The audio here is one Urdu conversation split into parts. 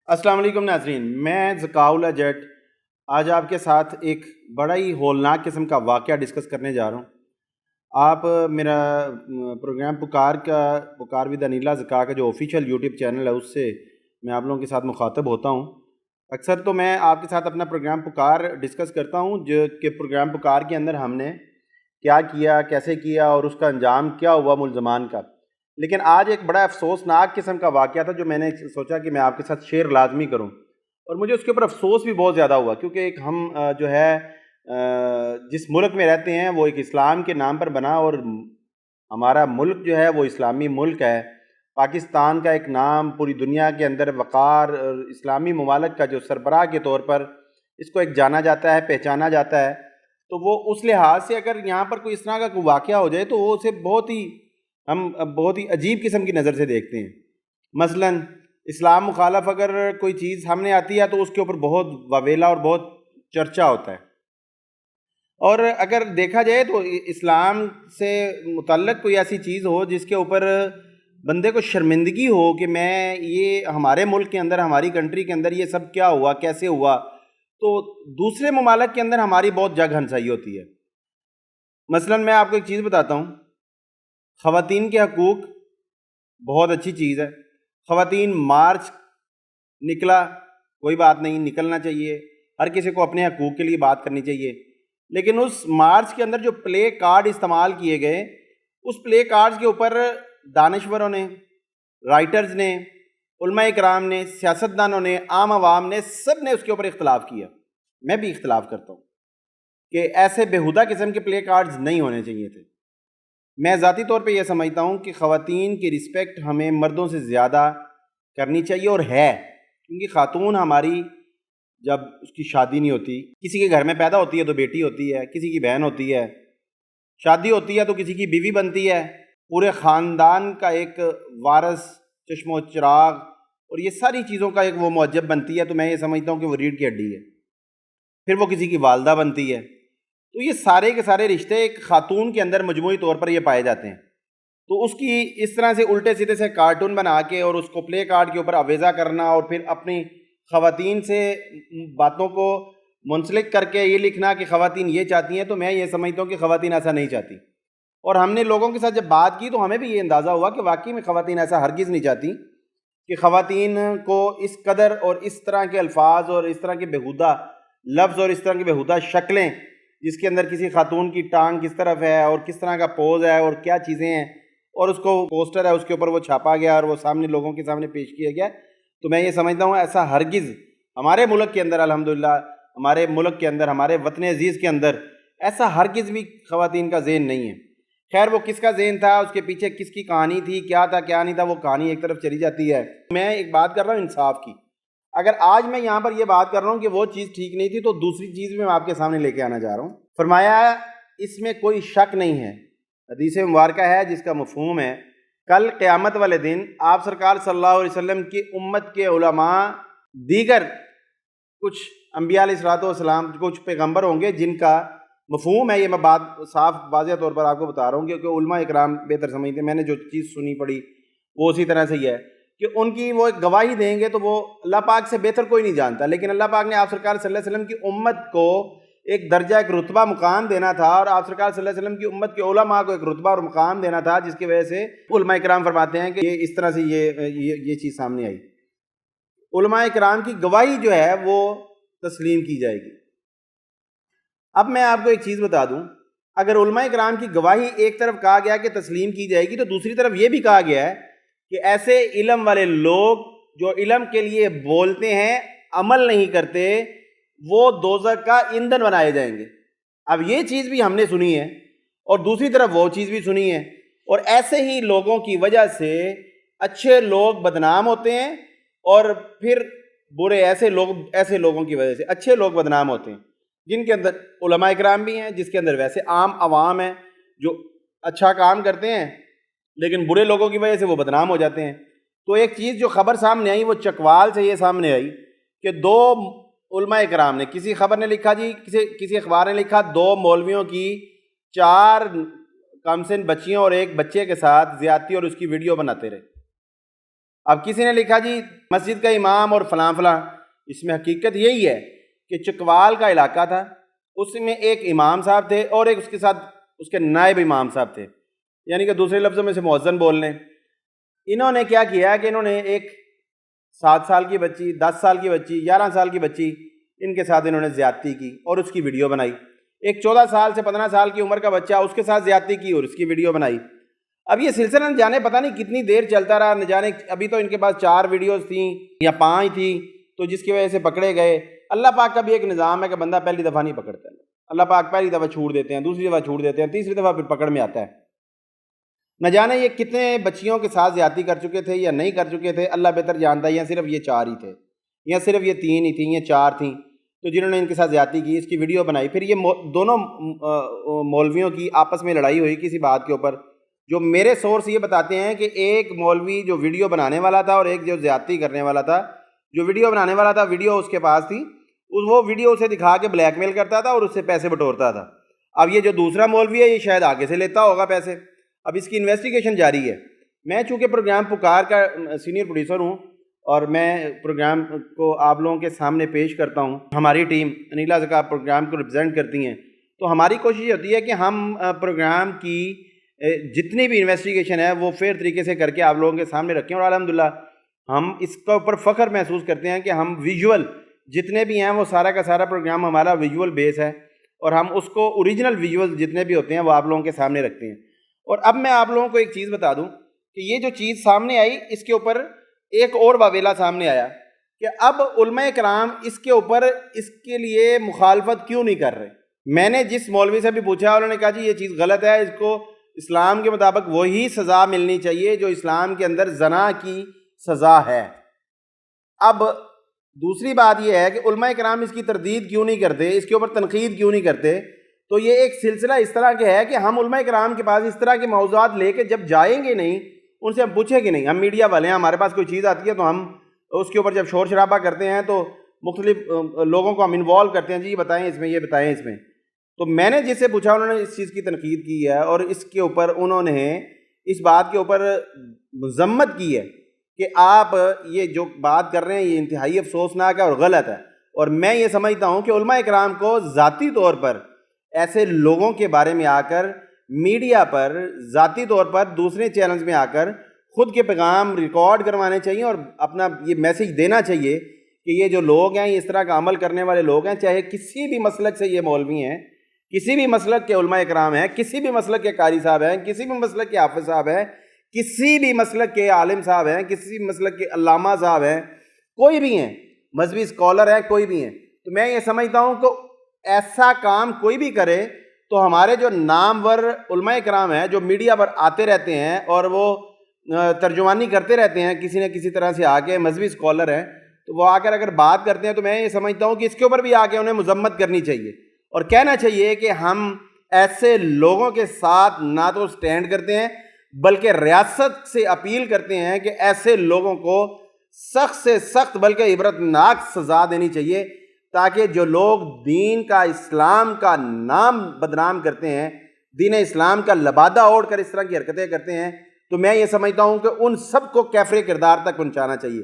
السلام علیکم ناظرین، میں ذکاءاللہ جٹ آج آپ کے ساتھ ایک بڑا ہی ہولناک قسم کا واقعہ ڈسکس کرنے جا رہا ہوں۔ آپ میرا پروگرام پکار ود انیلہ ذکا کا جو آفیشیل یوٹیوب چینل ہے اس سے میں آپ لوگوں کے ساتھ مخاطب ہوتا ہوں۔ اکثر تو میں آپ کے ساتھ اپنا پروگرام پکار ڈسکس کرتا ہوں جو کہ پروگرام پکار کے اندر ہم نے کیا کیا، کیسے کیا اور اس کا انجام کیا ہوا ملزمان کا، لیکن آج ایک بڑا افسوسناک قسم کا واقعہ تھا جو میں نے سوچا کہ میں آپ کے ساتھ شیئر لازمی کروں، اور مجھے اس کے اوپر افسوس بھی بہت زیادہ ہوا کیونکہ ایک ہم جو ہے جس ملک میں رہتے ہیں وہ ایک اسلام کے نام پر بنا، اور ہمارا ملک جو ہے وہ اسلامی ملک ہے۔ پاکستان کا ایک نام پوری دنیا کے اندر وقار اور اسلامی ممالک کا جو سربراہ کے طور پر اس کو ایک جانا جاتا ہے، پہچانا جاتا ہے، تو وہ اس لحاظ سے اگر یہاں پر کوئی اس طرح کا کوئی واقعہ ہو جائے تو وہ اسے ہم بہت ہی عجیب قسم کی نظر سے دیکھتے ہیں۔ مثلا اسلام مخالف اگر کوئی چیز سامنے آتی ہے تو اس کے اوپر بہت واویلا اور بہت چرچا ہوتا ہے، اور اگر دیکھا جائے تو اسلام سے متعلق کوئی ایسی چیز ہو جس کے اوپر بندے کو شرمندگی ہو کہ میں یہ ہمارے ملک کے اندر، ہماری کنٹری کے اندر یہ سب کیا ہوا، کیسے ہوا، تو دوسرے ممالک کے اندر ہماری بہت جگ ہنسائی ہوتی ہے۔ مثلا میں آپ کو ایک چیز بتاتا ہوں، خواتین کے حقوق بہت اچھی چیز ہے، خواتین مارچ نکلا، کوئی بات نہیں، نکلنا چاہیے، ہر کسی کو اپنے حقوق کے لیے بات کرنی چاہیے، لیکن اس مارچ کے اندر جو پلے کارڈ استعمال کیے گئے، اس پلے کارڈز کے اوپر دانشوروں نے، رائٹرز نے، علماء اکرام نے، سیاستدانوں نے، عام عوام نے، سب نے اس کے اوپر اختلاف کیا۔ میں بھی اختلاف کرتا ہوں کہ ایسے بیہودہ قسم کے پلے کارڈز نہیں ہونے چاہیے تھے۔ میں ذاتی طور پہ یہ سمجھتا ہوں کہ خواتین کی رسپیکٹ ہمیں مردوں سے زیادہ کرنی چاہیے، اور ہے، کیونکہ خاتون ہماری جب اس کی شادی نہیں ہوتی، کسی کے گھر میں پیدا ہوتی ہے تو بیٹی ہوتی ہے، کسی کی بہن ہوتی ہے، شادی ہوتی ہے تو کسی کی بیوی بنتی ہے، پورے خاندان کا ایک وارث، چشم و چراغ اور یہ ساری چیزوں کا ایک وہ معجب بنتی ہے، تو میں یہ سمجھتا ہوں کہ وہ ریڑھ کی ہڈی ہے، پھر وہ کسی کی والدہ بنتی ہے، تو یہ سارے کے سارے رشتے ایک خاتون کے اندر مجموعی طور پر یہ پائے جاتے ہیں۔ تو اس کی اس طرح سے الٹے سیدھے سے کارٹون بنا کے اور اس کو پلے کارڈ کے اوپر آویزہ کرنا، اور پھر اپنی خواتین سے باتوں کو منسلک کر کے یہ لکھنا کہ خواتین یہ چاہتی ہیں، تو میں یہ سمجھتا ہوں کہ خواتین ایسا نہیں چاہتی، اور ہم نے لوگوں کے ساتھ جب بات کی تو ہمیں بھی یہ اندازہ ہوا کہ واقعی میں خواتین ایسا ہرگز نہیں چاہتی کہ خواتین کو اس قدر اور اس طرح کے الفاظ اور اس طرح کے بیہودہ لفظ اور اس طرح کی بیہودہ شکلیں، جس کے اندر کسی خاتون کی ٹانگ کس طرف ہے اور کس طرح کا پوز ہے اور کیا چیزیں ہیں، اور اس کو پوسٹر ہے اس کے اوپر وہ چھاپا گیا اور وہ سامنے لوگوں کے سامنے پیش کیا گیا، تو میں یہ سمجھتا ہوں ایسا ہرگز ہمارے ملک کے اندر، الحمدللہ ہمارے ملک کے اندر، ہمارے وطن عزیز کے اندر ایسا ہرگز بھی خواتین کا ذہن نہیں ہے۔ خیر وہ کس کا ذہن تھا، اس کے پیچھے کس کی کہانی تھی، کیا تھا کیا نہیں تھا، وہ کہانی ایک طرف چلی جاتی ہے۔ میں ایک بات کر رہا ہوں انصاف کی، اگر آج میں یہاں پر یہ بات کر رہا ہوں کہ وہ چیز ٹھیک نہیں تھی، تو دوسری چیز بھی میں آپ کے سامنے لے کے آنا چاہ رہا ہوں۔ فرمایا اس میں کوئی شک نہیں ہے، حدیث مبارکہ ہے جس کا مفہوم ہے کل قیامت والے دن آپ سرکار صلی اللہ علیہ وسلم کی امت کے علماء، دیگر کچھ انبیاء علیہ الصلوۃ والسلام، کچھ پیغمبر ہوں گے جن کا مفہوم ہے، یہ میں بات صاف واضح طور پر آپ کو بتا رہا ہوں کیونکہ علماء اکرام بہتر سمجھتے ہیں، میں نے جو چیز سنی پڑھی وہ اسی طرح سے ہی ہے کہ ان کی وہ ایک گواہی دیں گے تو وہ اللہ پاک سے بہتر کوئی نہیں جانتا، لیکن اللہ پاک نے آپ سرکار صلی اللہ علیہ وسلم کی امت کو ایک درجہ، ایک رتبہ، مقام دینا تھا، اور آپ سرکار صلی اللہ علیہ وسلم کی امت کے علماء کو ایک رتبہ اور مقام دینا تھا، جس کی وجہ سے علماء اکرام فرماتے ہیں کہ یہ اس طرح سے یہ چیز سامنے آئی۔ علماء اکرام کی گواہی جو ہے وہ تسلیم کی جائے گی۔ اب میں آپ کو ایک چیز بتا دوں، اگر علماء اکرام کی گواہی ایک طرف کہا گیا کہ تسلیم کی جائے گی، تو دوسری طرف یہ بھی کہا گیا ہے کہ ایسے علم والے لوگ جو علم کے لیے بولتے ہیں، عمل نہیں کرتے، وہ دوزخ کا ایندھن بنائے جائیں گے۔ اب یہ چیز بھی ہم نے سنی ہے، اور دوسری طرف وہ چیز بھی سنی ہے، اور ایسے ہی لوگوں کی وجہ سے اچھے لوگ بدنام ہوتے ہیں، اور پھر برے ایسے لوگوں کی وجہ سے اچھے لوگ بدنام ہوتے ہیں، جن کے اندر علماء اکرام بھی ہیں، جس کے اندر ویسے عام عوام ہیں جو اچھا کام کرتے ہیں، لیکن برے لوگوں کی وجہ سے وہ بدنام ہو جاتے ہیں۔ تو ایک چیز جو خبر سامنے آئی وہ چکوال سے یہ سامنے آئی کہ دو علماء اکرام نے، کسی خبر نے لکھا جی، کسی اخبار نے لکھا، دو مولویوں کی 4 کم سن بچیوں اور ایک بچے کے ساتھ زیادتی اور اس کی ویڈیو بناتے رہے۔ اب کسی نے لکھا جی مسجد کا امام اور فلاں فلاں، اس میں حقیقت یہی ہے کہ چکوال کا علاقہ تھا، اس میں ایک امام صاحب تھے اور ایک اس کے ساتھ اس کے نائب امام صاحب تھے، یعنی کہ دوسرے لفظوں میں سے مؤذن بول لیں۔ انہوں نے کیا کیا کہ انہوں نے ایک 7 سال کی بچی، 10 سال کی بچی، 11 سال کی بچی، ان کے ساتھ انہوں نے زیادتی کی اور اس کی ویڈیو بنائی۔ ایک 14 سال سے 15 سال کی عمر کا بچہ، اس کے ساتھ زیادتی کی اور اس کی ویڈیو بنائی۔ اب یہ سلسلہ نہ جانے پتہ نہیں کتنی دیر چلتا رہا، نہ جانے ابھی تو ان کے پاس 4 ویڈیوز تھیں یا 5 تھیں، تو جس کی وجہ سے پکڑے گئے۔ اللہ پاک کا بھی ایک نظام ہے کہ بندہ پہلی دفعہ نہیں پکڑتا، اللہ پاک پہلی دفعہ چھوڑ دیتے ہیں، دوسری دفعہ چھوڑ دیتے ہیں، تیسری دفعہ پھر پکڑ میں آتا ہے۔ نہ جانے یہ کتنے بچیوں کے ساتھ زیادتی کر چکے تھے یا نہیں کر چکے تھے، اللہ بہتر جانتا ہے، یا صرف یہ 4 ہی تھے یا صرف یہ 3 ہی تھیں یا 4 تھیں تو جنہوں نے ان کے ساتھ زیادتی کی، اس کی ویڈیو بنائی۔ پھر یہ دونوں مولویوں کی آپس میں لڑائی ہوئی کسی بات کے اوپر، جو میرے سورس یہ بتاتے ہیں کہ ایک مولوی جو ویڈیو بنانے والا تھا اور ایک جو زیادتی کرنے والا تھا، جو ویڈیو بنانے والا تھا ویڈیو اس کے پاس تھی، وہ ویڈیو اسے دکھا کے بلیک میل کرتا تھا اور اس سے پیسے بٹورتا تھا۔ اب یہ جو دوسرا مولوی ہے یہ شاید آگے سے لیتا ہوگا پیسے، اب اس کی انویسٹیگیشن جاری ہے۔ میں چونکہ پروگرام پکار کا سینئر پروڈیوسر ہوں اور میں پروگرام کو آپ لوگوں کے سامنے پیش کرتا ہوں، ہماری ٹیم انیلا زکا پروگرام کو ریپرزینٹ کرتی ہیں، تو ہماری کوشش یہ ہوتی ہے کہ ہم پروگرام کی جتنی بھی انویسٹیگیشن ہے وہ فیئر طریقے سے کر کے آپ لوگوں کے سامنے رکھیں، اور الحمدللہ ہم اس کے اوپر فخر محسوس کرتے ہیں کہ ہم ویژول جتنے بھی ہیں وہ سارا کا سارا پروگرام ہمارا ویژول بیس ہے، اور ہم اس کو اوریجنل ویژول جتنے بھی ہوتے ہیں وہ آپ لوگوں کے سامنے رکھتے ہیں۔ اور اب میں آپ لوگوں کو ایک چیز بتا دوں کہ یہ جو چیز سامنے آئی، اس کے اوپر ایک اور واویلا سامنے آیا کہ اب علماء کرام اس کے اوپر اس کے لیے مخالفت کیوں نہیں کر رہے۔ میں نے جس مولوی سے بھی پوچھا، انہوں نے کہا جی یہ چیز غلط ہے، اس کو اسلام کے مطابق وہی سزا ملنی چاہیے جو اسلام کے اندر زنا کی سزا ہے۔ اب دوسری بات یہ ہے کہ علماء کرام اس کی تردید کیوں نہیں کرتے، اس کے اوپر تنقید کیوں نہیں کرتے، تو یہ ایک سلسلہ اس طرح کے ہے کہ ہم علماء کرام کے پاس اس طرح کے موضوعات لے کے جب جائیں گے نہیں، ان سے ہم پوچھیں گے نہیں۔ ہم میڈیا والے ہیں، ہمارے پاس کوئی چیز آتی ہے تو ہم اس کے اوپر جب شور شرابہ کرتے ہیں تو مختلف لوگوں کو ہم انوالو کرتے ہیں، جی یہ بتائیں اس میں، یہ بتائیں اس میں۔ تو میں نے جس سے پوچھا انہوں نے اس چیز کی تنقید کی ہے، اور اس کے اوپر انہوں نے اس بات کے اوپر مذمت کی ہے کہ آپ یہ جو بات کر رہے ہیں یہ انتہائی افسوسناک ہے اور غلط ہے۔ اور میں یہ سمجھتا ہوں کہ علماء کرام کو ذاتی طور پر ایسے لوگوں کے بارے میں آ کر میڈیا پر ذاتی طور پر دوسرے چینلز میں آ کر خود کے پیغام ریکارڈ کروانے چاہیے اور اپنا یہ میسیج دینا چاہیے کہ یہ جو لوگ ہیں، یہ اس طرح کا عمل کرنے والے لوگ ہیں، چاہے کسی بھی مسلک سے یہ مولوی ہیں، کسی بھی مسلک کے علماء کرام ہیں، کسی بھی مسلک کے قاری صاحب ہیں، کسی بھی مسلک کے حافظ صاحب ہیں، کسی بھی مسلک کے عالم صاحب ہیں، کسی بھی مسلک کے علامہ صاحب ہیں، کوئی بھی ہیں، مذہبی اسکالر ہیں، کوئی بھی ہیں، تو میں یہ سمجھتا ہوں کہ ایسا کام کوئی بھی کرے تو ہمارے جو نامور علماء کرام ہیں جو میڈیا پر آتے رہتے ہیں اور وہ ترجمانی کرتے رہتے ہیں کسی نہ کسی طرح سے، آ کے مذہبی اسکالر ہیں، تو وہ آ کر اگر بات کرتے ہیں تو میں یہ سمجھتا ہوں کہ اس کے اوپر بھی آ کے انہیں مذمت کرنی چاہیے اور کہنا چاہیے کہ ہم ایسے لوگوں کے ساتھ نہ تو سٹینڈ کرتے ہیں بلکہ ریاست سے اپیل کرتے ہیں کہ ایسے لوگوں کو سخت سے سخت بلکہ عبرتناک سزا دینی چاہیے، تاکہ جو لوگ دین کا، اسلام کا نام بدنام کرتے ہیں، دین اسلام کا لبادہ اوڑھ کر اس طرح کی حرکتیں کرتے ہیں، تو میں یہ سمجھتا ہوں کہ ان سب کو کیفر کردار تک پہنچانا چاہیے۔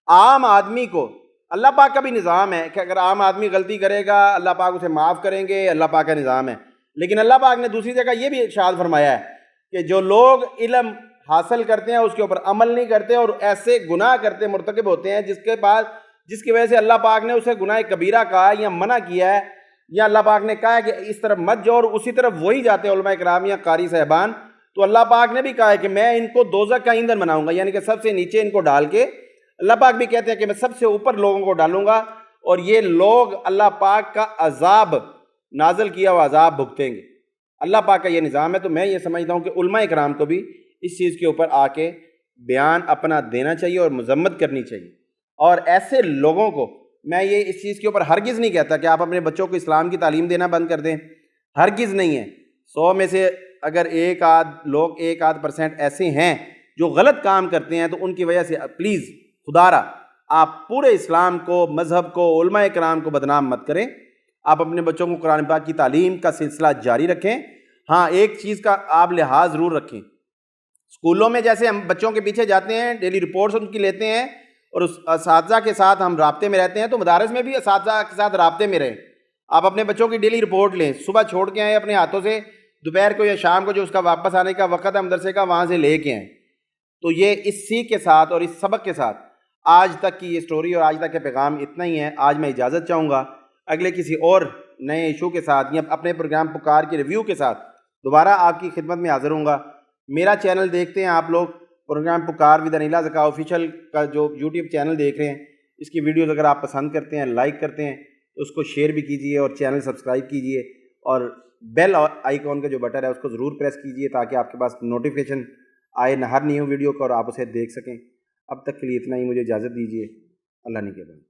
عام آدمی کو اللہ پاک کا بھی نظام ہے کہ اگر عام آدمی غلطی کرے گا اللہ پاک اسے معاف کریں گے، اللہ پاک کا نظام ہے، لیکن اللہ پاک نے دوسری جگہ یہ بھی ارشاد فرمایا ہے کہ جو لوگ علم حاصل کرتے ہیں اس کے اوپر عمل نہیں کرتے اور ایسے گناہ کرتے مرتکب ہوتے ہیں جس کی وجہ سے اللہ پاک نے اسے گناہ کبیرہ کہا یا منع کیا ہے، یا اللہ پاک نے کہا ہے کہ اس طرف مت جاؤ، اور اسی طرف وہی جاتے ہیں علماء کرام یا قاری صاحبان، تو اللہ پاک نے بھی کہا ہے کہ میں ان کو دوزخ کا ایندھن بناؤں گا، یعنی کہ سب سے نیچے ان کو ڈال کے، اللہ پاک بھی کہتے ہیں کہ میں سب سے اوپر لوگوں کو ڈالوں گا اور یہ لوگ اللہ پاک کا عذاب نازل کیا ہوا عذاب بھگتیں گے۔ اللہ پاک کا یہ نظام ہے، تو میں یہ سمجھتا ہوں کہ علماء کرام کو بھی اس چیز کے اوپر آ کے بیان اپنا دینا چاہیے اور مذمت کرنی چاہیے، اور ایسے لوگوں کو میں یہ اس چیز کے اوپر ہرگز نہیں کہتا کہ آپ اپنے بچوں کو اسلام کی تعلیم دینا بند کر دیں، ہرگز نہیں ہے۔ 100 میں سے اگر ایک آدھ پرسنٹ ایسے ہیں جو غلط کام کرتے ہیں تو ان کی وجہ سے پلیز خدارا آپ پورے اسلام کو، مذہب کو، علماء کرام کو بدنام مت کریں۔ آپ اپنے بچوں کو قرآن پاک کی تعلیم کا سلسلہ جاری رکھیں۔ ہاں ایک چیز کا آپ لحاظ ضرور رکھیں اسکولوں میں جیسے ہم بچوں کے پیچھے جاتے ہیں، ڈیلی رپورٹس ان کی لیتے ہیں اور اس اساتذہ کے ساتھ ہم رابطے میں رہتے ہیں، تو مدارس میں بھی اساتذہ کے ساتھ رابطے میں رہیں. آپ اپنے بچوں کی ڈیلی رپورٹ لیں، صبح چھوڑ کے آئیں اپنے ہاتھوں سے، دوپہر کو یا شام کو جو اس کا واپس آنے کا وقت ہے مدرسے کا وہاں سے لے کے آئیں. تو یہ اس سیکھ کے ساتھ اور اس سبق کے ساتھ آج تک کی یہ سٹوری اور آج تک کے پیغام اتنا ہی ہے. آج میں اجازت چاہوں گا، اگلے کسی اور نئے ایشو کے ساتھ یا اپنے پروگرام پکار کے ریویو کے ساتھ دوبارہ آپ کی خدمت میں حاضر ہوں گا. میرا چینل دیکھتے ہیں آپ لوگ، پروگرام پکار ود انیلا زکا آفیشیل کا جو یوٹیوب چینل دیکھ رہے ہیں، اس کی ویڈیوز اگر آپ پسند کرتے ہیں، لائک کرتے ہیں تو اس کو شیئر بھی کیجیے اور چینل سبسکرائب کیجیے اور بیل آئیکن کا جو بٹن ہے اس کو ضرور پریس کیجیے تاکہ آپ کے پاس نوٹیفیکیشن آئے نہ ہر نیو ویڈیو کو اور آپ اسے دیکھ سکیں. اب تک کے لیے اتنا ہی، مجھے اجازت دیجیے. اللہ نگہبان.